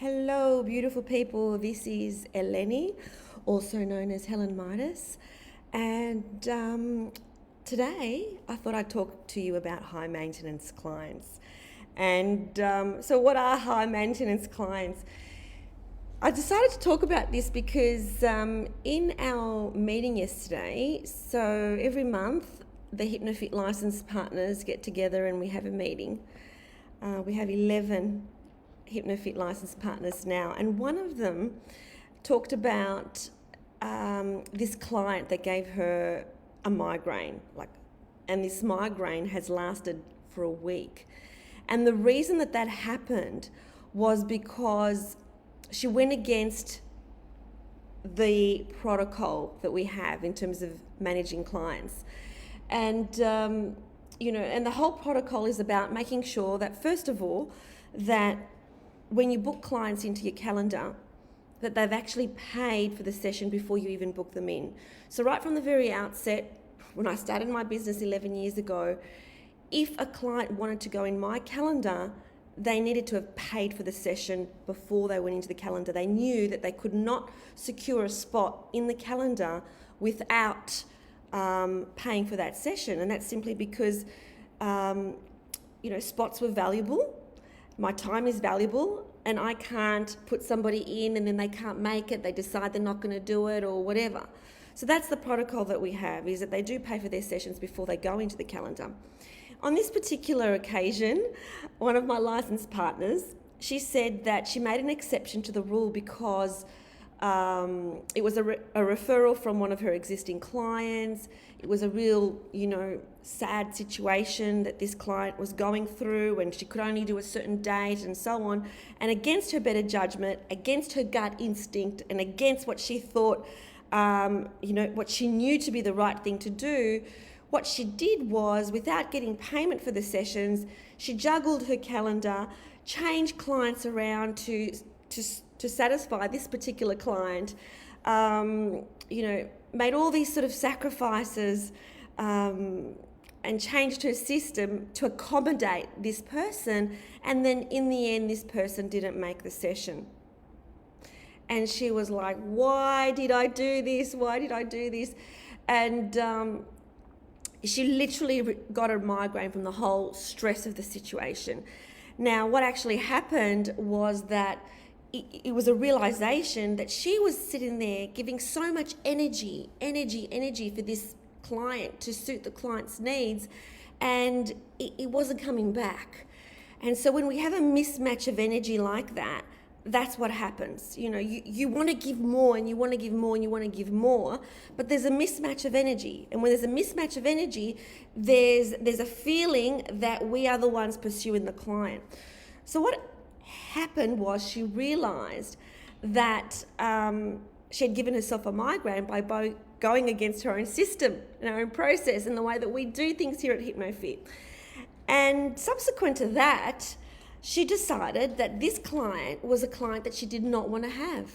Hello, beautiful people. This is Eleni, also known as Helen Midas. And today I thought I'd talk to you about high maintenance clients. And so, what are high maintenance clients? I decided to talk about this because in our meeting yesterday, so every month the HypnoFit licensed partners get together and we have a meeting. We have 11 HypnoFit licensed partners now, and one of them talked about this client that gave her a migraine, and this migraine has lasted for a week. And the reason that happened was because she went against the protocol that we have in terms of managing clients. And and the whole protocol is about making sure that, first of all, that when you book clients into your calendar, that they've actually paid for the session before you even book them in. So right from the very outset, when I started my business 11 years ago, if a client wanted to go in my calendar, they needed to have paid for the session before they went into the calendar. They knew that they could not secure a spot in the calendar without paying for that session. And that's simply because, spots were valuable. My time is valuable, and I can't put somebody in and then they can't make it. They decide they're not going to do it or whatever. So that's the protocol that we have, is that they do pay for their sessions before they go into the calendar. On this particular occasion, one of my licensed partners, she said that she made an exception to the rule because it was a referral from one of her existing clients. It was a real, sad situation that this client was going through, and she could only do a certain date and so on. And against her better judgment, against her gut instinct, and against what she thought, what she knew to be the right thing to do, what she did was, without getting payment for the sessions, she juggled her calendar, changed clients around to satisfy this particular client, made all these sort of sacrifices and changed her system to accommodate this person. And then in the end, this person didn't make the session. And she was like, why did I do this? Why did I do this? And she literally got a migraine from the whole stress of the situation. Now, what actually happened was that it was a realization that she was sitting there giving so much energy for this client to suit the client's needs, and it wasn't coming back. And so when we have a mismatch of energy like that, that's what happens. You want to give more, and you want to give more, and you want to give more, but there's a mismatch of energy. And when there's a mismatch of energy, there's a feeling that we are the ones pursuing the client. So what happened was, she realized that she had given herself a migraine by going against her own system and her own process and the way that we do things here at HypnoFit. And subsequent to that, she decided that this client was a client that she did not want to have.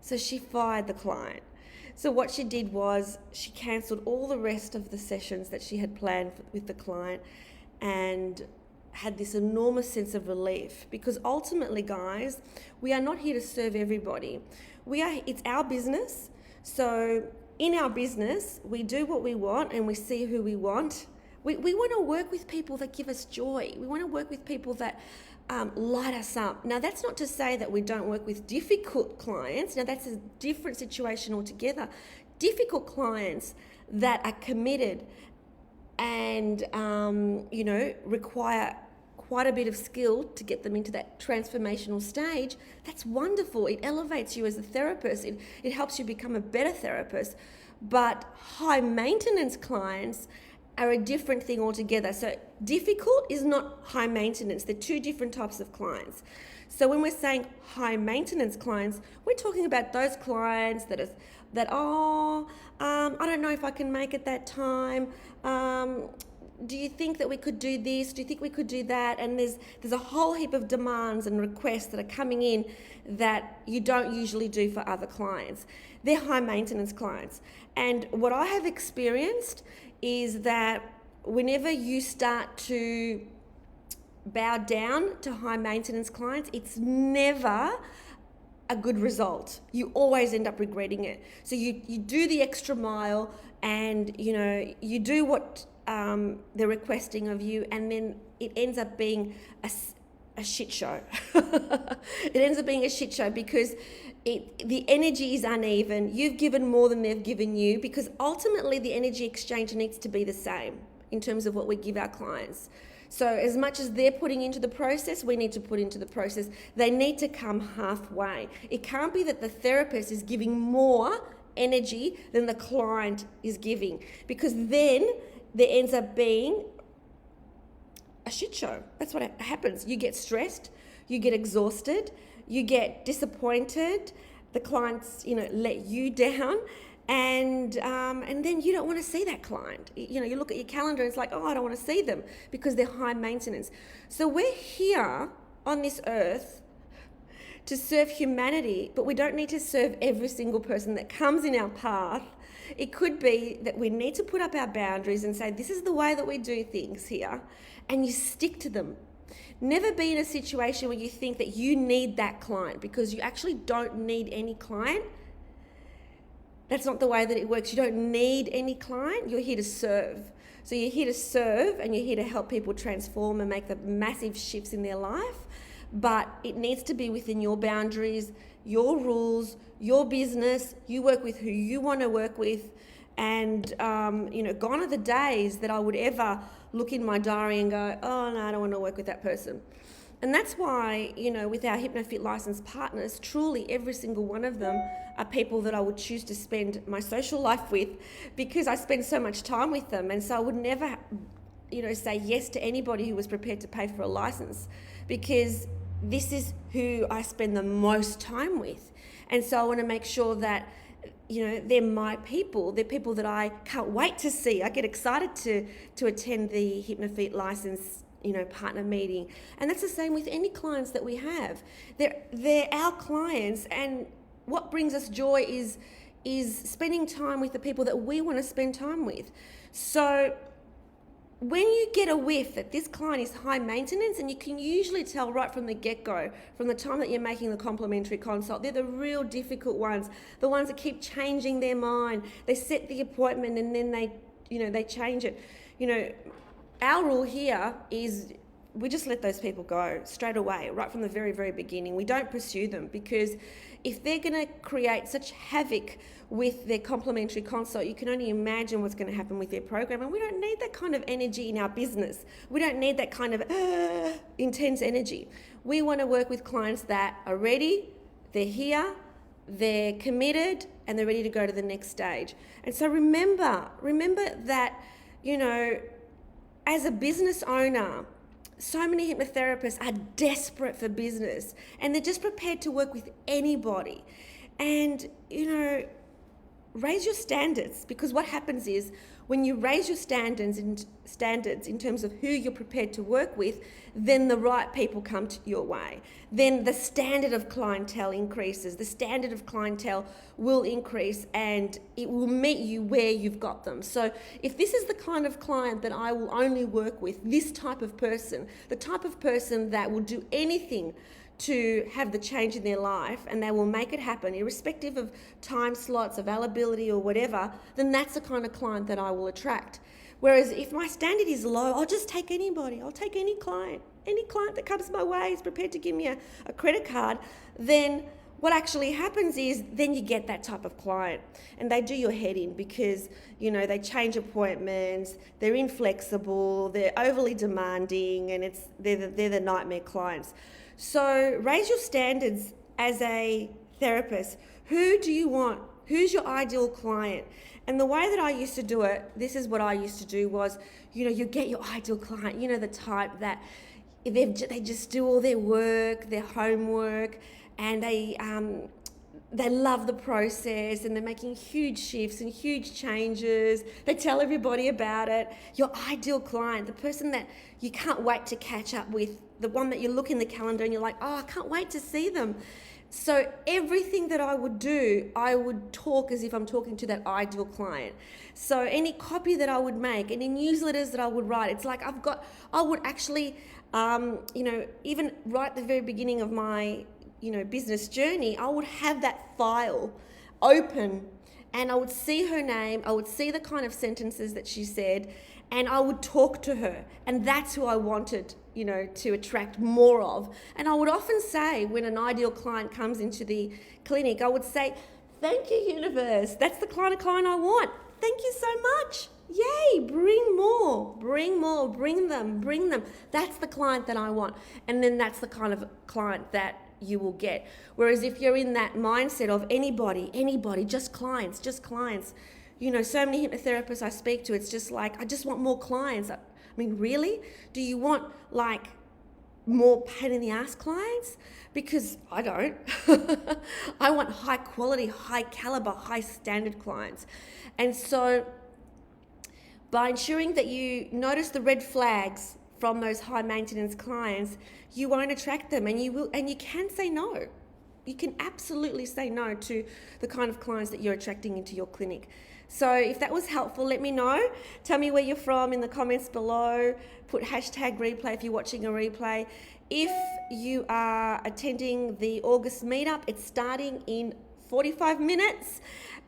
So she fired the client. So what she did was, she cancelled all the rest of the sessions that she had planned with the client, and had this enormous sense of relief, because ultimately, guys, we are not here to serve everybody. It's our business. So in our business, we do what we want and we see who we want. We want to work with people that give us joy. We want to work with people that light us up. Now, that's not to say that we don't work with difficult clients. Now, that's a different situation altogether. Difficult clients that are committed and, require quite a bit of skill to get them into that transformational stage. That's wonderful. It elevates you as a therapist. It helps you become a better therapist. But high maintenance clients are a different thing altogether. So difficult is not high maintenance. They're two different types of clients. So when we're saying high maintenance clients, we're talking about those clients that I don't know if I can make it that time. Do you think that we could do this? Do you think we could do that? And there's a whole heap of demands and requests that are coming in that you don't usually do for other clients. They're high maintenance clients. And what I have experienced is that whenever you start to bow down to high maintenance clients, it's never a good result. You always end up regretting it. So you do the extra mile, and you do what they're requesting of you, and then it ends up being a shit show. It ends up being a shit show because the energy is uneven. You've given more than they've given you, because ultimately the energy exchange needs to be the same in terms of what we give our clients. So as much as they're putting into the process, we need to put into the process. They need to come halfway. It can't be that the therapist is giving more energy than the client is giving, because then there ends up being a shit show. That's what happens. You get stressed, you get exhausted, you get disappointed, the clients, let you down, and then you don't want to see that client. You look at your calendar and it's like, oh, I don't want to see them because they're high maintenance. So we're here on this earth to serve humanity, but we don't need to serve every single person that comes in our path. It could be that we need to put up our boundaries and say, this is the way that we do things here, and you stick to them. Never be in a situation where you think that you need that client, because you actually don't need any client. That's not the way that it works. You don't need any client. You're here to serve. So you're here to serve, and you're here to help people transform and make the massive shifts in their life. But it needs to be within your boundaries, your rules, your business. You work with who you want to work with. And, gone are the days that I would ever look in my diary and go, oh, no, I don't want to work with that person. And that's why, with our HypnoFit licensed partners, truly every single one of them are people that I would choose to spend my social life with, because I spend so much time with them. And so I would never, say yes to anybody who was prepared to pay for a license, because this is who I spend the most time with. And so I want to make sure that, they're my people. They're people that I can't wait to see. I get excited to attend the HypnoFit license partner meeting. And that's the same with any clients that we have. They're our clients, and what brings us joy is spending time with the people that we want to spend time with. So when you get a whiff that this client is high maintenance, and you can usually tell right from the get-go, from the time that you're making the complimentary consult, they're the real difficult ones, the ones that keep changing their mind. They set the appointment and then they change it. Our rule here is we just let those people go straight away, right from the very, very beginning. We don't pursue them, because if they're going to create such havoc with their complimentary consult, you can only imagine what's going to happen with their program. And we don't need that kind of energy in our business. We don't need that kind of intense energy. We want to work with clients that are ready, they're here, they're committed, and they're ready to go to the next stage. And so remember that, as a business owner, so many hypnotherapists are desperate for business, and they're just prepared to work with anybody. And, raise your standards, because what happens is when you raise your standards in terms of who you're prepared to work with, then the right people come your way. Then the standard of clientele increases. The standard of clientele will increase, and it will meet you where you've got them. So if this is the kind of client that I will only work with, this type of person, the type of person that will do anything to have the change in their life, and they will make it happen irrespective of time slots, availability or whatever, then that's the kind of client that I will attract. Whereas if my standard is low, I'll just take anybody. I'll take any client. Any client that comes my way is prepared to give me a credit card. Then what actually happens is then you get that type of client, and they do your head in, because they change appointments, they're inflexible, they're overly demanding, and they're the nightmare clients. So raise your standards as a therapist. Who do you want? Who's your ideal client? And the way that I used to do it, this is what I used to do was, you get your ideal client, the type that they just do all their work, their homework, and they love the process, and they're making huge shifts and huge changes. They tell everybody about it. Your ideal client, the person that you can't wait to catch up with the one that you look in the calendar and you're like, oh, I can't wait to see them. So everything that I would do, I would talk as if I'm talking to that ideal client. So any copy that I would make, any newsletters that I would write, it's like I would actually, even right at the very beginning of my, business journey, I would have that file open and I would see her name, I would see the kind of sentences that she said, and I would talk to her. And that's who I wanted, to attract more of. And I would often say, when an ideal client comes into the clinic, I would say, thank you, universe. That's the kind of client I want. Thank you so much. Yay, bring more, bring them. That's the client that I want. And then that's the kind of client that you will get. Whereas if you're in that mindset of anybody, just clients, so many hypnotherapists I speak to, it's just like, I just want more clients. I mean, really? Do you want like more pain in the ass clients? Because I don't. I want high quality, high caliber, high standard clients. And so by ensuring that you notice the red flags from those high maintenance clients, you won't attract them, and you can say no. You can absolutely say no to the kind of clients that you're attracting into your clinic. So if that was helpful, let me know. Tell me where you're from in the comments below. Put #replay if you're watching a replay. If you are attending the August meetup, it's starting in 45 minutes.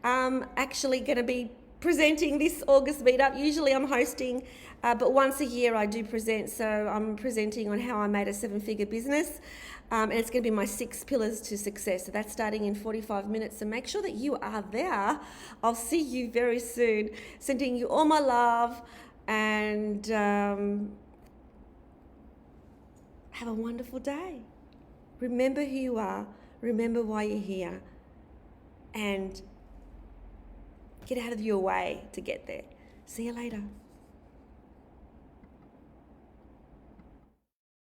Actually going to be presenting this August meetup. Usually I'm hosting, but once a year I do present. So I'm presenting on how I made a 7-figure business. And it's going to be my 6 pillars to success. So that's starting in 45 minutes. So make sure that you are there. I'll see you very soon. Sending you all my love, and have a wonderful day. Remember who you are. Remember why you're here. And get out of your way to get there. See you later.